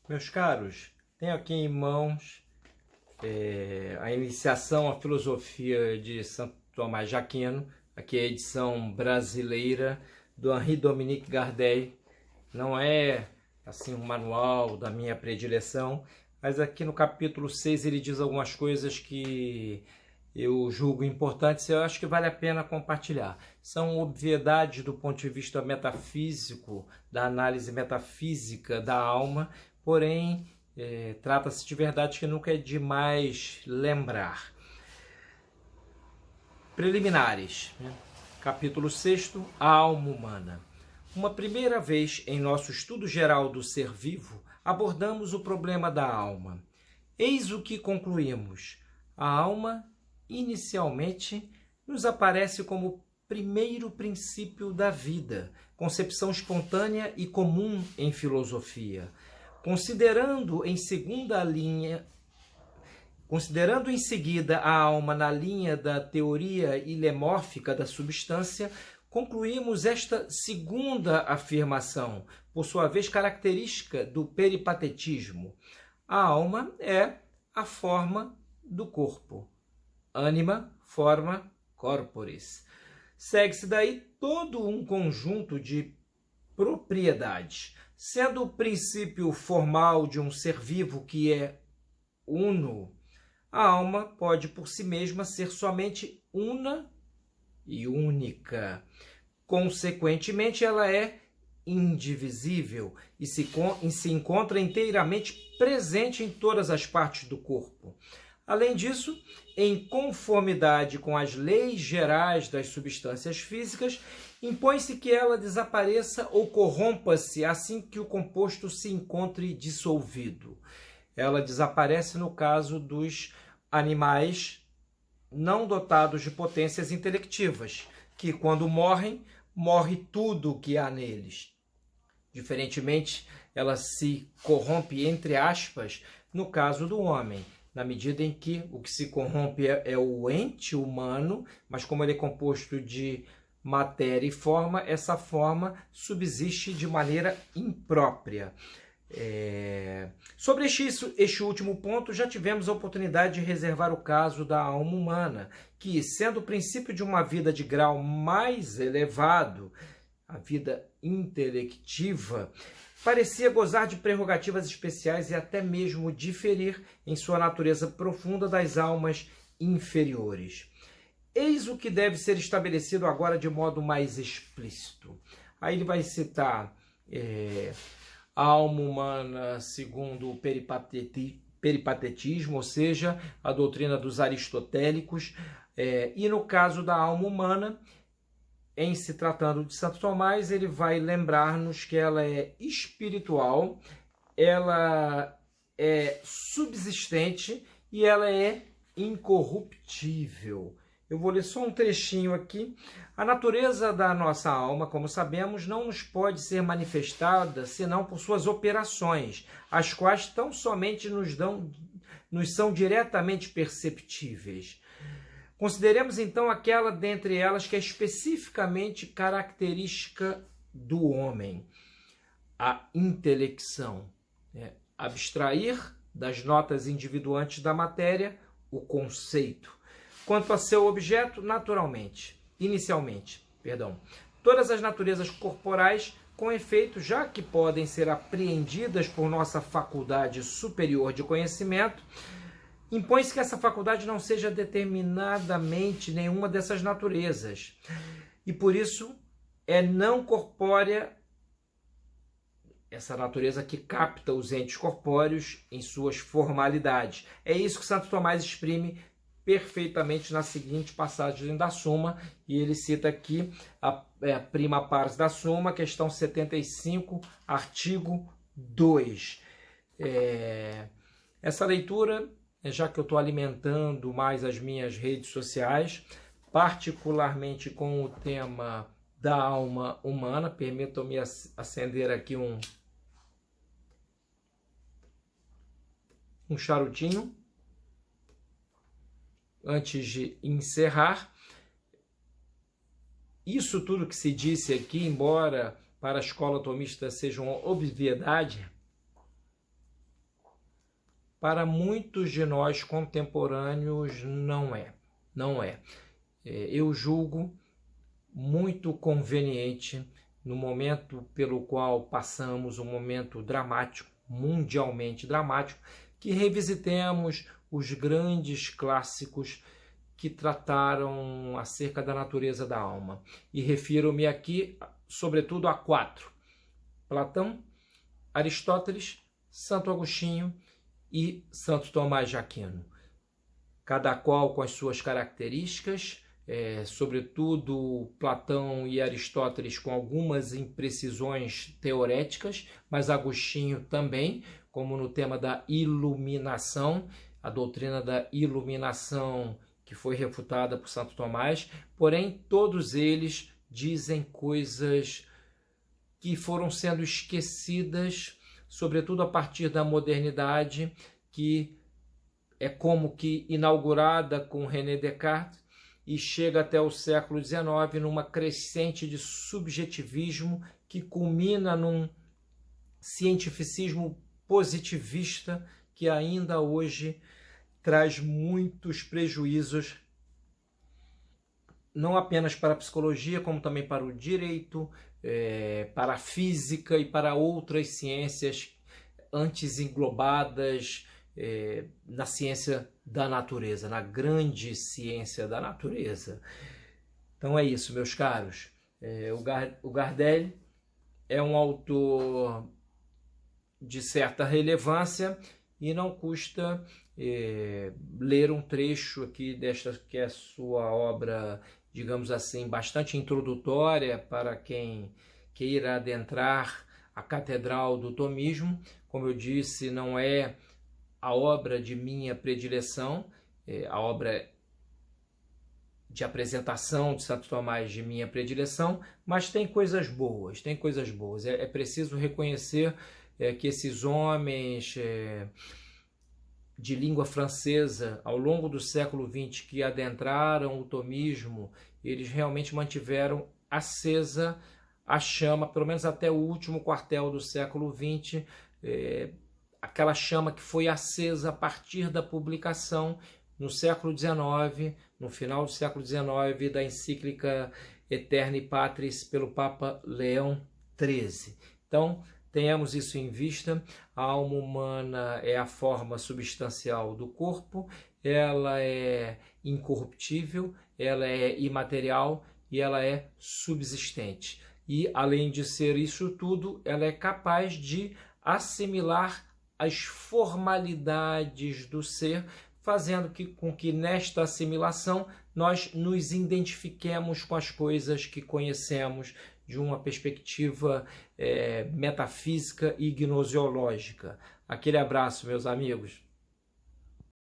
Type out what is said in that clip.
Meus caros, tenho aqui em mãos a Iniciação à Filosofia de Santo Tomás de Aquino, aqui é a edição brasileira do Henri Dominique Gardel. Não é assim um manual da minha predileção, mas aqui no capítulo 6 ele diz algumas coisas que eu julgo importantes e eu acho que vale a pena compartilhar. São obviedades do ponto de vista metafísico, da análise metafísica da alma, porém trata-se de verdades que nunca é demais lembrar. Preliminares, né? Capítulo 6, a alma humana. Uma primeira vez em nosso estudo geral do ser vivo, abordamos o problema da alma. Eis o que concluímos. A alma, inicialmente, nos aparece como o primeiro princípio da vida, concepção espontânea e comum em filosofia. Considerando em seguida a alma na linha da teoria ilemórfica da substância, concluímos esta segunda afirmação, por sua vez característica do peripatetismo. A alma é a forma do corpo. Anima, forma, corporis. Segue-se daí todo um conjunto de propriedades, sendo o princípio formal de um ser vivo que é uno. A alma pode por si mesma ser somente una e única. Consequentemente, ela é indivisível e se encontra inteiramente presente em todas as partes do corpo. Além disso, em conformidade com as leis gerais das substâncias físicas, impõe-se que ela desapareça ou corrompa-se assim que o composto se encontre dissolvido. Ela desaparece no caso dos animais não dotados de potências intelectivas, que quando morrem, morre tudo o que há neles. Diferentemente, ela se corrompe, entre aspas, no caso do homem, na medida em que o que se corrompe é o ente humano, mas como ele é composto de matéria e forma, essa forma subsiste de maneira imprópria. Sobre este último ponto, já tivemos a oportunidade de reservar o caso da alma humana, que, sendo o princípio de uma vida de grau mais elevado, a vida intelectiva, parecia gozar de prerrogativas especiais e até mesmo diferir em sua natureza profunda das almas inferiores. Eis o que deve ser estabelecido agora de modo mais explícito. Aí ele vai citar a alma humana segundo o peripatetismo, ou seja, a doutrina dos aristotélicos, e no caso da alma humana, em se tratando de Santo Tomás, ele vai lembrar-nos que ela é espiritual, ela é subsistente e ela é incorruptível. Eu vou ler só um trechinho aqui. A natureza da nossa alma, como sabemos, não nos pode ser manifestada senão por suas operações, as quais tão somente nos são diretamente perceptíveis. Consideremos então aquela dentre elas que é especificamente característica do homem, a intelecção. Abstrair das notas individuantes da matéria o conceito. Quanto a seu objeto, inicialmente, todas as naturezas corporais, com efeito, já que podem ser apreendidas por nossa faculdade superior de conhecimento, impõe-se que essa faculdade não seja determinadamente nenhuma dessas naturezas. E por isso é não corpórea essa natureza que capta os entes corpóreos em suas formalidades. É isso que Santo Tomás exprime perfeitamente na seguinte passagem da Suma, e ele cita aqui a prima pars da Suma, questão 75, artigo 2. Essa leitura, já que eu estou alimentando mais as minhas redes sociais, particularmente com o tema da alma humana, permitam-me acender aqui um charutinho antes de encerrar. Isso tudo que se disse aqui, embora para a escola tomista seja uma obviedade, para muitos de nós contemporâneos não é. Não é. Eu julgo muito conveniente, no momento pelo qual passamos, um momento dramático, mundialmente dramático, que revisitemos os grandes clássicos que trataram acerca da natureza da alma. E refiro-me aqui, sobretudo, a 4. Platão, Aristóteles, Santo Agostinho e Santo Tomás de Aquino. Cada qual com as suas características, sobretudo Platão e Aristóteles com algumas imprecisões teoréticas, mas Agostinho também, como no tema da iluminação, a doutrina da iluminação que foi refutada por Santo Tomás, porém todos eles dizem coisas que foram sendo esquecidas, sobretudo a partir da modernidade, que é como que inaugurada com René Descartes e chega até o século XIX numa crescente de subjetivismo que culmina num cientificismo positivista que ainda hoje traz muitos prejuízos, não apenas para a psicologia, como também para o direito, para a física e para outras ciências antes englobadas na ciência da natureza, na grande ciência da natureza. Então é isso, meus caros. O Gardel é um autor de certa relevância e não custa ler um trecho aqui desta que é sua obra, digamos assim, bastante introdutória para quem queira adentrar a catedral do tomismo. Como eu disse, não é a obra de minha predileção, a obra de apresentação de Santo Tomás de minha predileção, mas tem coisas boas, tem coisas boas. É preciso reconhecer que esses homens de língua francesa, ao longo do século XX, que adentraram o tomismo, eles realmente mantiveram acesa a chama, pelo menos até o último quartel do século XX, aquela chama que foi acesa a partir da publicação no século XIX, no final do século XIX, da encíclica Aeterni Patris pelo Papa Leão XIII. Então, tenhamos isso em vista. A alma humana é a forma substancial do corpo, ela é incorruptível, ela é imaterial e ela é subsistente. E, além de ser isso tudo, ela é capaz de assimilar as formalidades do ser, fazendo com que nesta assimilação nós nos identifiquemos com as coisas que conhecemos de uma perspectiva metafísica e gnoseológica. Aquele abraço, meus amigos.